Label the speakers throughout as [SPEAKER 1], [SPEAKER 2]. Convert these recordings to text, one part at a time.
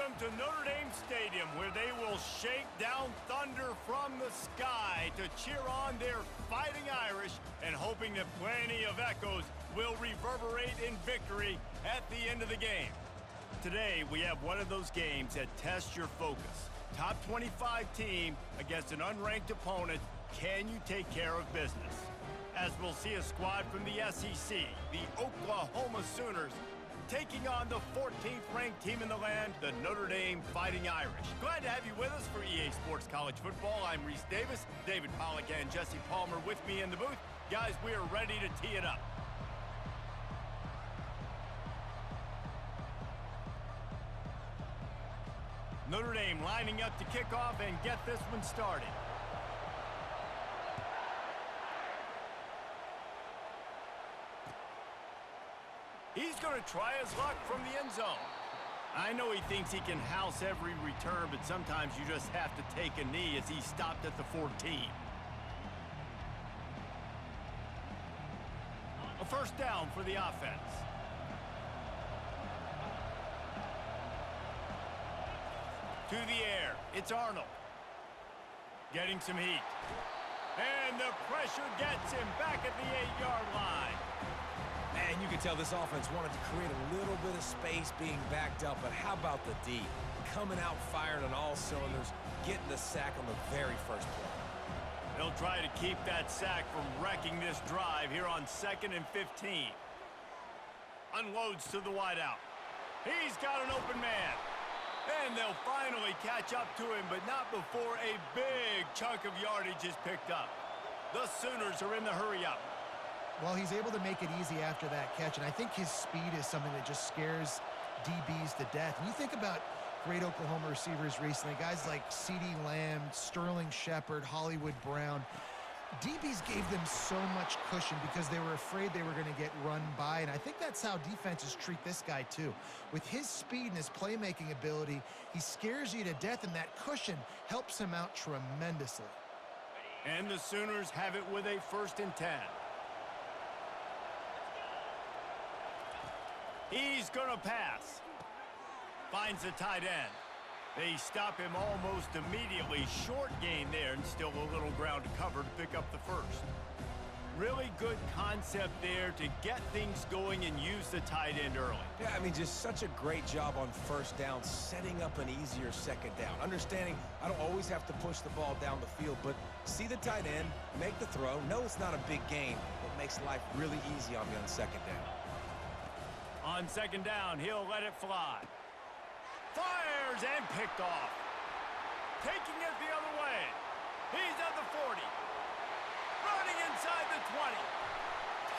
[SPEAKER 1] Welcome to Notre Dame Stadium, where they will shake down thunder from the sky to cheer on their Fighting Irish and hoping that plenty of echoes will reverberate in victory at the end of the game. Today, we have one of those games that tests your focus. Top 25 team against an unranked opponent. Can you take care of business? As we'll see a squad from the SEC, the Oklahoma Sooners, taking on the 14th ranked team in the land, the Notre Dame Fighting Irish. Glad to have you with us for EA Sports College Football. I'm Reese Davis, David Pollack and Jesse Palmer with me in the booth. Guys, we are ready to tee it up. Notre Dame lining up to kick off and get this one started. He's going to try his luck from the end zone. I know he thinks he can house every return, but sometimes you just have to take a knee as he stopped at the 14. A first down for the offense. To the air, it's Arnold. Getting some heat. And the pressure gets him back at the 8-yard line.
[SPEAKER 2] Man, you can tell this offense wanted to create a little bit of space being backed up, but how about the D? Coming out firing on all cylinders, getting the sack on the very first play.
[SPEAKER 1] They'll try to keep that sack from wrecking this drive here on 2nd and 15. Unloads to the wideout. He's got an open man. And they'll finally catch up to him, but not before a big chunk of yardage is picked up. The Sooners are in the hurry-up.
[SPEAKER 3] Well, he's able to make it easy after that catch, and I think his speed is something that just scares DBs to death. And you think about great Oklahoma receivers recently, guys like CeeDee Lamb, Sterling Shepard, Hollywood Brown. DBs gave them so much cushion because they were afraid they were going to get run by, and I think that's how defenses treat this guy too. With his speed and his playmaking ability, he scares you to death, and that cushion helps him out tremendously.
[SPEAKER 1] And the Sooners have it with a 1st and 10. He's going to pass. Finds the tight end. They stop him almost immediately. Short gain there and still a little ground to cover to pick up the first. Really good concept there to get things going and use the tight end early.
[SPEAKER 2] Yeah, I mean, just such a great job on first down, setting up an easier second down. Understanding I don't always have to push the ball down the field, but see the tight end, make the throw. No, it's not a big gain, but makes life really easy on me on second down.
[SPEAKER 1] On 2nd down, he'll let it fly. Fires and picked off. Taking it the other way. He's at the 40. Running inside the 20.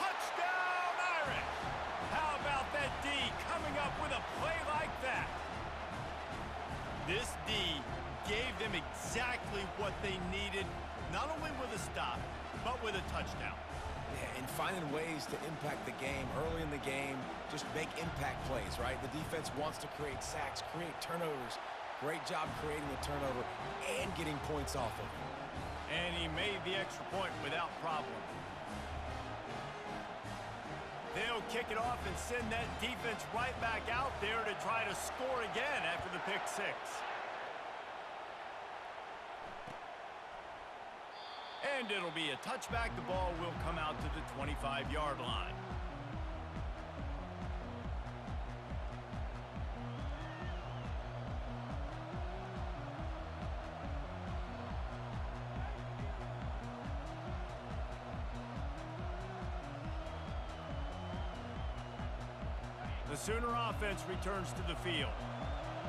[SPEAKER 1] Touchdown, Irish. How about that D coming up with a play like that? This D gave them exactly what they needed, not only with a stop, but with a touchdown.
[SPEAKER 2] Yeah, and finding ways to impact the game early in the game, just make impact plays, right? The defense wants to create sacks, create turnovers. Great job creating the turnover and getting points off of it.
[SPEAKER 1] And he made the extra point without problem. They'll kick it off and send that defense right back out there to try to score again after the pick six. And it'll be a touchback. The ball will come out to the 25-yard line. The Sooner offense returns to the field.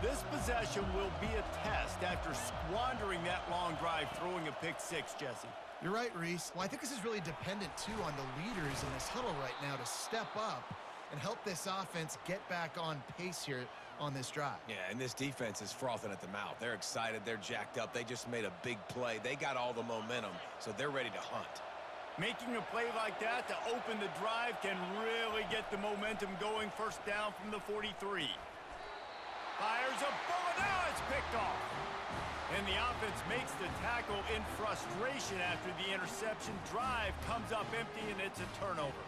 [SPEAKER 1] This possession will be a test after squandering that long drive, throwing a pick six, Jesse.
[SPEAKER 3] You're right, Reese. Well, I think this is really dependent, too, on the leaders in this huddle right now to step up and help this offense get back on pace here on this drive.
[SPEAKER 2] Yeah, and this defense is frothing at the mouth. They're excited. They're jacked up. They just made a big play. They got all the momentum, so they're ready to hunt.
[SPEAKER 1] Making a play like that to open the drive can really get the momentum going. First down from the 43. Fires a bullet. Now it's picked off. And the offense makes the tackle in frustration after the interception. Drive comes up empty, and it's a turnover.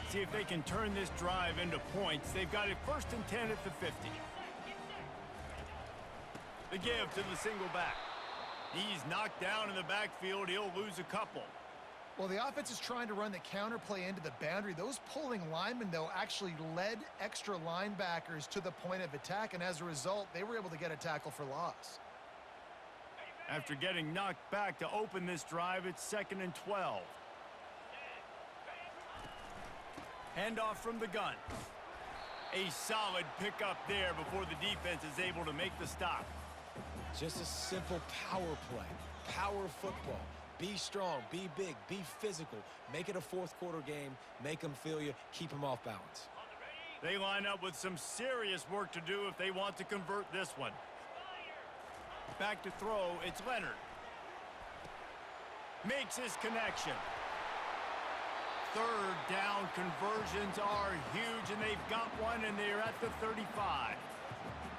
[SPEAKER 1] See if they can turn this drive into points. They've got it 1st and 10 at the 50. The give to the single back. He's knocked down in the backfield. He'll lose a couple.
[SPEAKER 3] Well, the offense is trying to run the counterplay into the boundary. Those pulling linemen, though, actually led extra linebackers to the point of attack, and as a result, they were able to get a tackle for loss.
[SPEAKER 1] After getting knocked back to open this drive, it's 2nd and 12. Handoff from the gun. A solid pickup there before the defense is able to make the stop.
[SPEAKER 2] Just a simple power play, power football. Be strong, be big, be physical. Make it a fourth-quarter game. Make them feel you. Keep them off balance.
[SPEAKER 1] They line up with some serious work to do if they want to convert this one. Back to throw, it's Leonard. Makes his connection. 3rd down conversions are huge, and they've got one, and they're at the 35.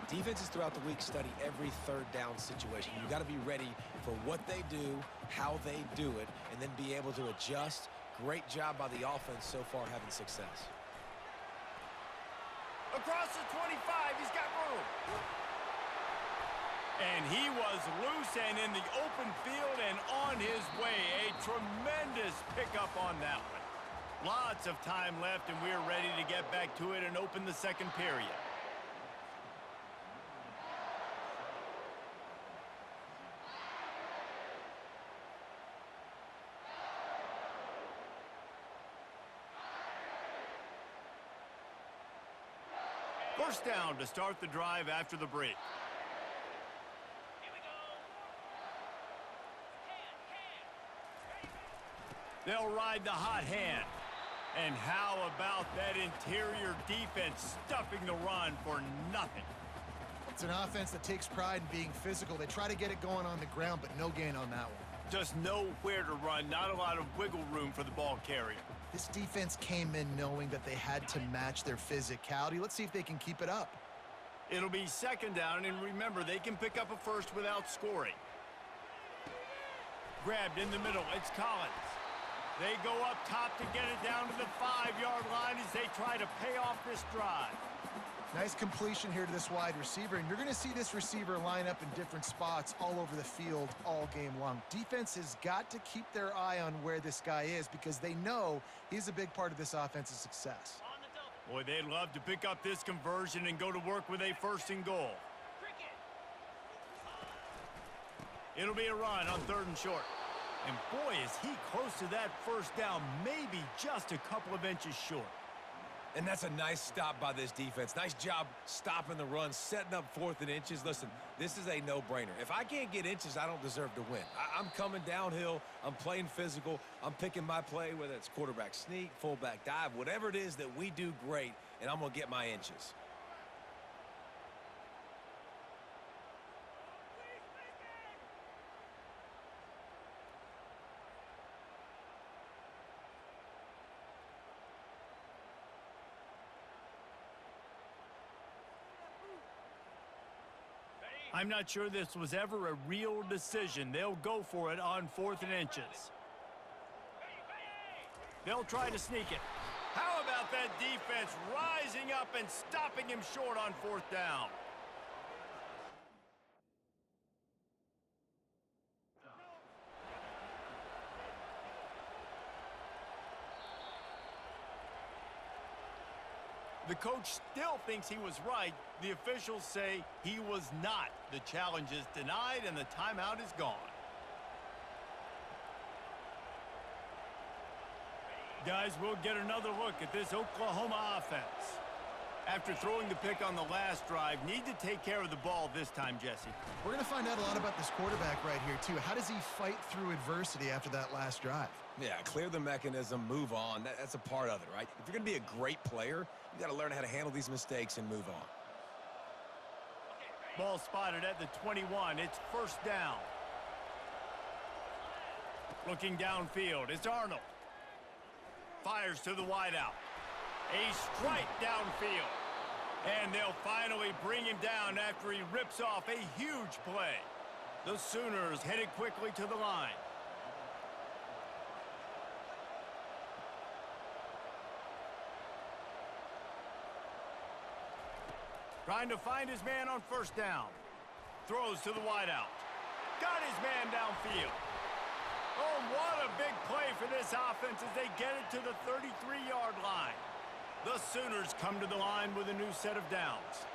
[SPEAKER 2] Defenses throughout the week study every 3rd down situation. You got to be ready for what they do, how they do it, and then be able to adjust. Great job by the offense so far having success.
[SPEAKER 1] Across the 25, he's got room. And he was loose and in the open field and on his way. A tremendous pickup on that one. Lots of time left, and we're ready to get back to it and open the 2nd period. First down to start the drive after the break. They'll ride the hot hand. And how about that interior defense stuffing the run for nothing?
[SPEAKER 3] It's an offense that takes pride in being physical. They try to get it going on the ground, but no gain on that one.
[SPEAKER 1] Just know where to run. Not a lot of wiggle room for the ball carrier.
[SPEAKER 3] This defense came in knowing that they had to match their physicality. Let's see if they can keep it up.
[SPEAKER 1] It'll be 2nd down, and remember, they can pick up a first without scoring. Grabbed in the middle, it's Collins. They go up top to get it down to the 5-yard line as they try to pay off this drive.
[SPEAKER 3] Nice completion here to this wide receiver, and you're going to see this receiver line up in different spots all over the field all game long. Defense has got to keep their eye on where this guy is because they know he's a big part of this offense's success.
[SPEAKER 1] Boy, they'd love to pick up this conversion and go to work with a 1st and goal. It'll be a run on 3rd and short. And boy, is he close to that 1st down, maybe just a couple of inches short.
[SPEAKER 2] And that's a nice stop by this defense. Nice job stopping the run, setting up 4th and inches. Listen, this is a no-brainer. If I can't get inches, I don't deserve to win. I'm coming downhill. I'm playing physical. I'm picking my play, whether it's quarterback sneak, fullback dive, whatever it is that we do great, and I'm going to get my inches.
[SPEAKER 1] I'm not sure this was ever a real decision. They'll go for it on 4th and inches. They'll try to sneak it. How about that defense rising up and stopping him short on 4th down? The coach still thinks he was right. The officials say he was not. The challenge is denied and the timeout is gone. Guys, we'll get another look at this Oklahoma offense. After throwing the pick on the last drive, need to take care of the ball this time, Jesse.
[SPEAKER 3] We're going to find out a lot about this quarterback right here, too. How does he fight through adversity after that last drive?
[SPEAKER 2] Yeah, clear the mechanism, move on. That's a part of it, right? If you're going to be a great player, you got to learn how to handle these mistakes and move on.
[SPEAKER 1] Ball spotted at the 21. It's 1st down. Looking downfield, it's Arnold. Fires to the wideout. A strike downfield. And they'll finally bring him down after he rips off a huge play. The Sooners headed quickly to the line. Trying to find his man on first down. Throws to the wideout. Got his man downfield. Oh, what a big play for this offense as they get it to the 33-yard line. The Sooners come to the line with a new set of downs.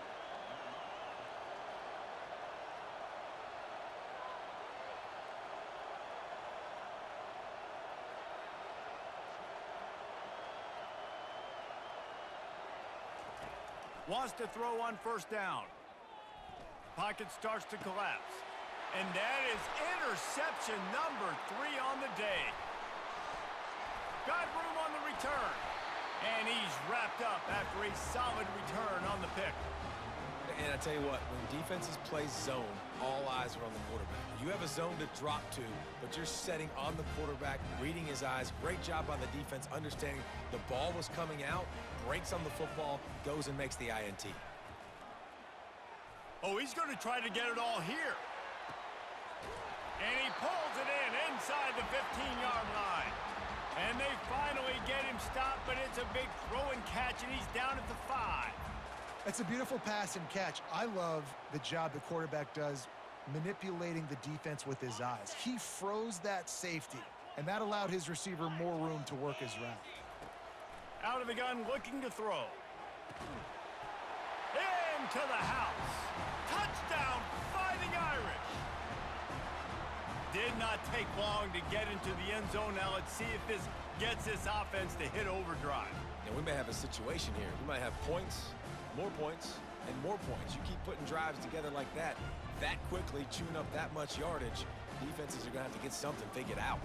[SPEAKER 1] Wants to throw on first down. Pocket starts to collapse. And that is interception number 3 on the day. Got room on the return. And he's wrapped up after a solid return on the pick.
[SPEAKER 2] And I tell you what, when defenses play zone, all eyes are on the quarterback. You have a zone to drop to, but you're setting on the quarterback, reading his eyes. Great job by the defense, understanding the ball was coming out, breaks on the football, goes and makes the INT.
[SPEAKER 1] Oh, he's going to try to get it all here. And he pulls it in inside the 15-yard line. And they finally get him stopped, but it's a big throw and catch, and he's down at the 5.
[SPEAKER 3] It's a beautiful pass and catch. I love the job the quarterback does manipulating the defense with his eyes. He froze that safety, and that allowed his receiver more room to work his route.
[SPEAKER 1] Out of the gun, looking to throw. Into the house. Touchdown, Fighting Irish. Did not take long to get into the end zone. Now let's see if this gets this offense to hit overdrive.
[SPEAKER 2] And we may have a situation here. We might have points, more points, and more points. You keep putting drives together like that quickly, chewing up that much yardage, defenses are going to have to get something figured out.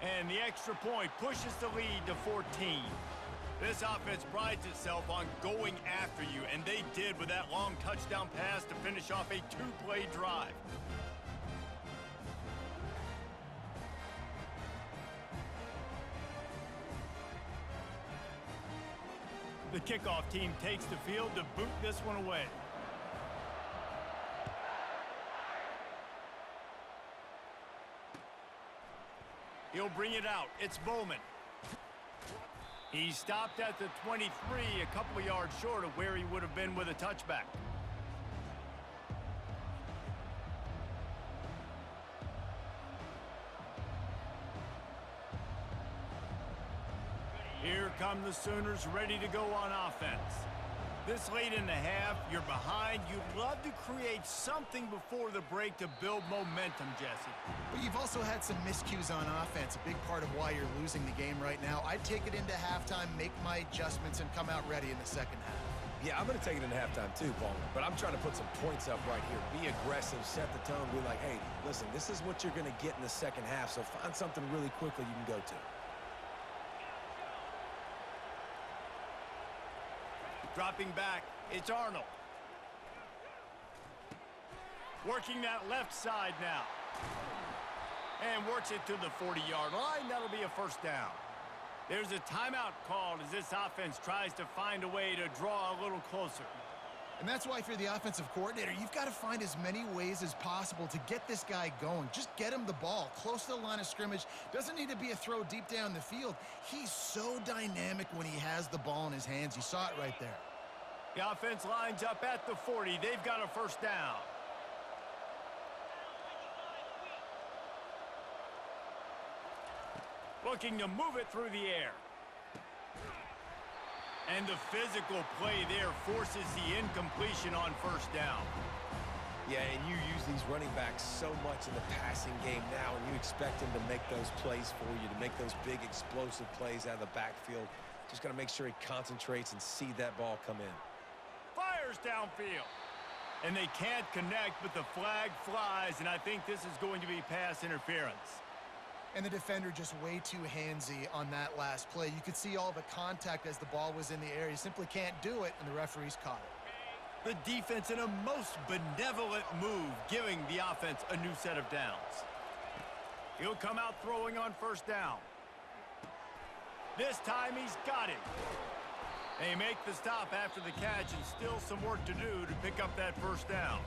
[SPEAKER 1] And the extra point pushes the lead to 14. This offense prides itself on going after you, and they did with that long touchdown pass to finish off a 2-play drive. The kickoff team takes the field to boot this one away. He'll bring it out. It's Bowman. He stopped at the 23, a couple of yards short of where he would have been with a touchback. Here come the Sooners ready to go on offense. This late in the half, you're behind. You'd love to create something before the break to build momentum, Jesse.
[SPEAKER 3] But you've also had some miscues on offense, a big part of why you're losing the game right now. I'd take it into halftime, make my adjustments, and come out ready in the second half.
[SPEAKER 2] Yeah, I'm going to take it into halftime too, Paul. But I'm trying to put some points up right here. Be aggressive, set the tone, be like, hey, listen, this is what you're going to get in the second half, so find something really quickly you can go to.
[SPEAKER 1] Dropping back, it's Arnold. Working that left side now. And works it to the 40-yard line. That'll be a first down. There's a timeout called as this offense tries to find a way to draw a little closer.
[SPEAKER 3] And that's why if you're the offensive coordinator, you've got to find as many ways as possible to get this guy going. Just get him the ball close to the line of scrimmage. Doesn't need to be a throw deep down the field. He's so dynamic when he has the ball in his hands. You saw it right there.
[SPEAKER 1] The offense lines up at the 40. They've got a first down. Looking to move it through the air. And the physical play there forces the incompletion on first down.
[SPEAKER 2] Yeah, and you use these running backs so much in the passing game now, and you expect them to make those plays for you, to make those big explosive plays out of the backfield. Just got to make sure he concentrates and see that ball come in.
[SPEAKER 1] Fires downfield. And they can't connect, but the flag flies, and I think this is going to be pass interference.
[SPEAKER 3] And the defender just way too handsy on that last play. You could see all the contact as the ball was in the air. You simply can't do it, and the referees caught it.
[SPEAKER 1] The defense in a most benevolent move, giving the offense a new set of downs. He'll come out throwing on first down. This time he's got it. They make the stop after the catch, and still some work to do to pick up that first down.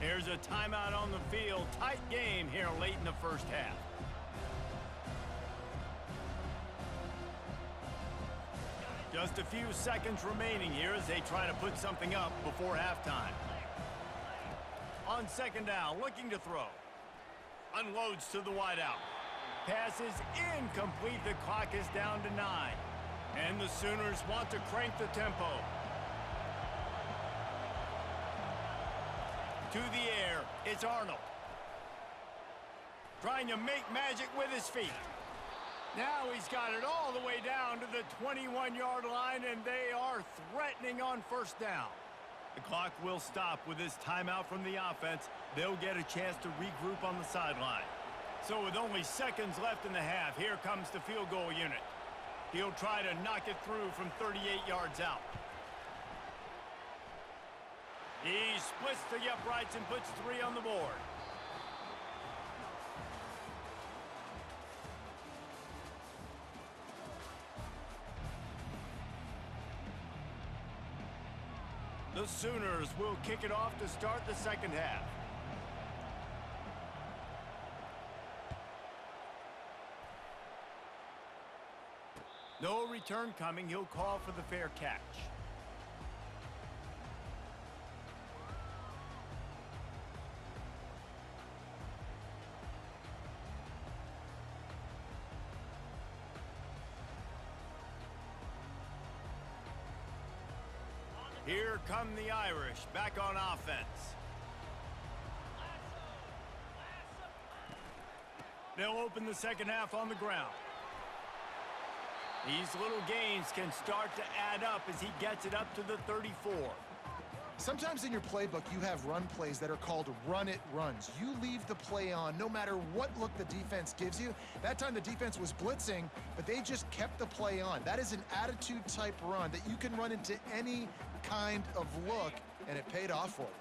[SPEAKER 1] There's a timeout on the field. Tight game here late in the first half. Just a few seconds remaining here as they try to put something up before halftime. On second down, looking to throw. Unloads to the wideout. Pass is incomplete. The clock is down to 9. And the Sooners want to crank the tempo. To the air, it's Arnold. Trying to make magic with his feet. Now he's got it all the way down to the 21-yard line, and they are threatening on first down. The clock will stop with this timeout from the offense. They'll get a chance to regroup on the sideline. So with only seconds left in the half, here comes the field goal unit. He'll try to knock it through from 38 yards out. He splits the uprights and puts 3 on the board. The Sooners will kick it off to start the second half. No return coming. He'll call for the fair catch. Here come the Irish, back on offense. They'll open the second half on the ground. These little gains can start to add up as he gets it up to the 34.
[SPEAKER 3] Sometimes in your playbook, you have run plays that are called run-it runs. You leave the play on no matter what look the defense gives you. That time the defense was blitzing, but they just kept the play on. That is an attitude-type run that you can run into any kind of look, and it paid off for them.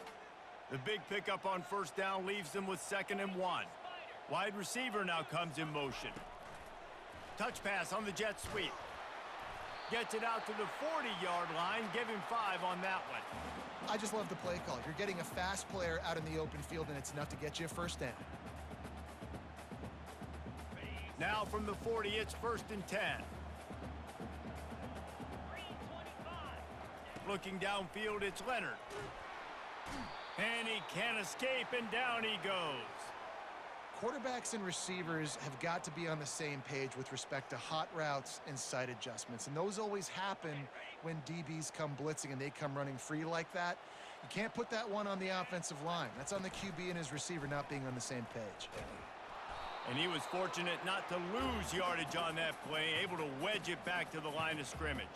[SPEAKER 1] The big pickup on first down leaves them with 2nd and 1. Wide receiver now comes in motion. Touch pass on the jet sweep. Gets it out to the 40-yard line. Give him 5 on that one.
[SPEAKER 3] I just love the play call. You're getting a fast player out in the open field, and it's enough to get you a first down.
[SPEAKER 1] Now from the 40, it's 1st and 10. Looking downfield, it's Leonard. And he can't escape, and down he goes.
[SPEAKER 3] Quarterbacks and receivers have got to be on the same page with respect to hot routes and sight adjustments. And those always happen when DBs come blitzing and they come running free like that. You can't put that one on the offensive line. That's on the QB and his receiver not being on the same page.
[SPEAKER 1] And he was fortunate not to lose yardage on that play, able to wedge it back to the line of scrimmage.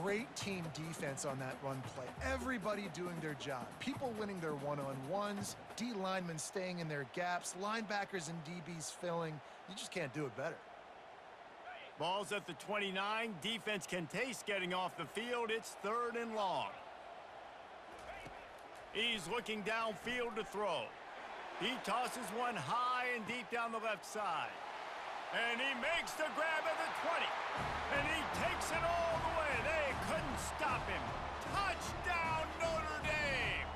[SPEAKER 3] Great team defense on that run play. Everybody doing their job. People winning their one-on-ones, D linemen staying in their gaps, linebackers and DBs filling. You just can't do it better.
[SPEAKER 1] Ball's at the 29. Defense can taste getting off the field. It's 3rd and long. He's looking downfield to throw. He tosses one high and deep down the left side. And he makes the grab at the 20. And he takes it all the way. They couldn't stop him. Touchdown, Notre Dame!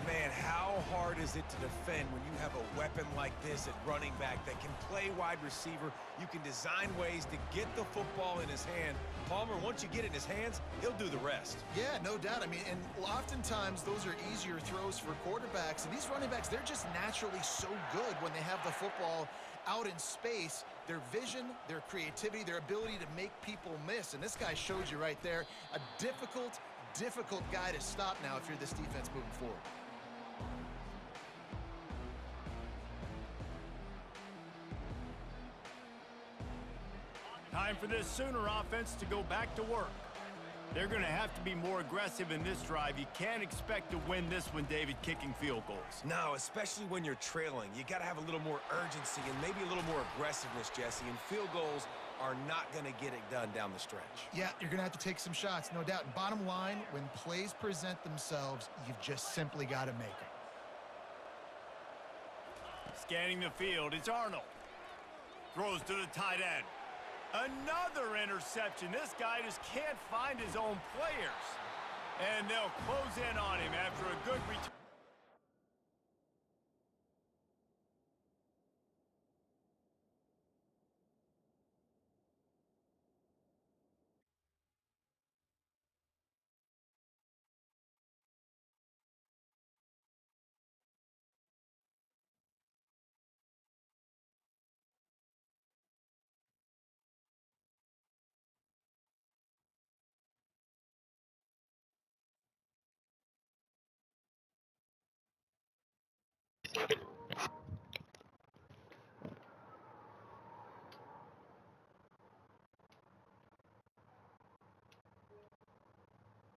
[SPEAKER 2] Man, how hard is it to defend when you have a weapon like this at running back that can play wide receiver? You can design ways to get the football in his hand. Palmer, once you get it in his hands, he'll do the rest.
[SPEAKER 3] Yeah, no doubt. I mean, and oftentimes those are easier throws for quarterbacks. And these running backs, they're just naturally so good when they have the football out in space. Their vision, their creativity, their ability to make people miss. And this guy showed you right there, a difficult guy to stop now if you're this defense moving forward.
[SPEAKER 1] Time for this Sooner offense to go back to work. They're going to have to be more aggressive in this drive. You can't expect to win this one, David, kicking field goals.
[SPEAKER 2] No, especially when you're trailing. You got to have a little more urgency and maybe a little more aggressiveness, Jesse. And field goals are not going to get it done down the stretch.
[SPEAKER 3] Yeah, you're going to have to take some shots, no doubt. And bottom line, when plays present themselves, you've just simply got to make them.
[SPEAKER 1] Scanning the field, it's Arnold. Throws to the tight end. Another interception. This guy just can't find his own players. And they'll close in on him after a good return.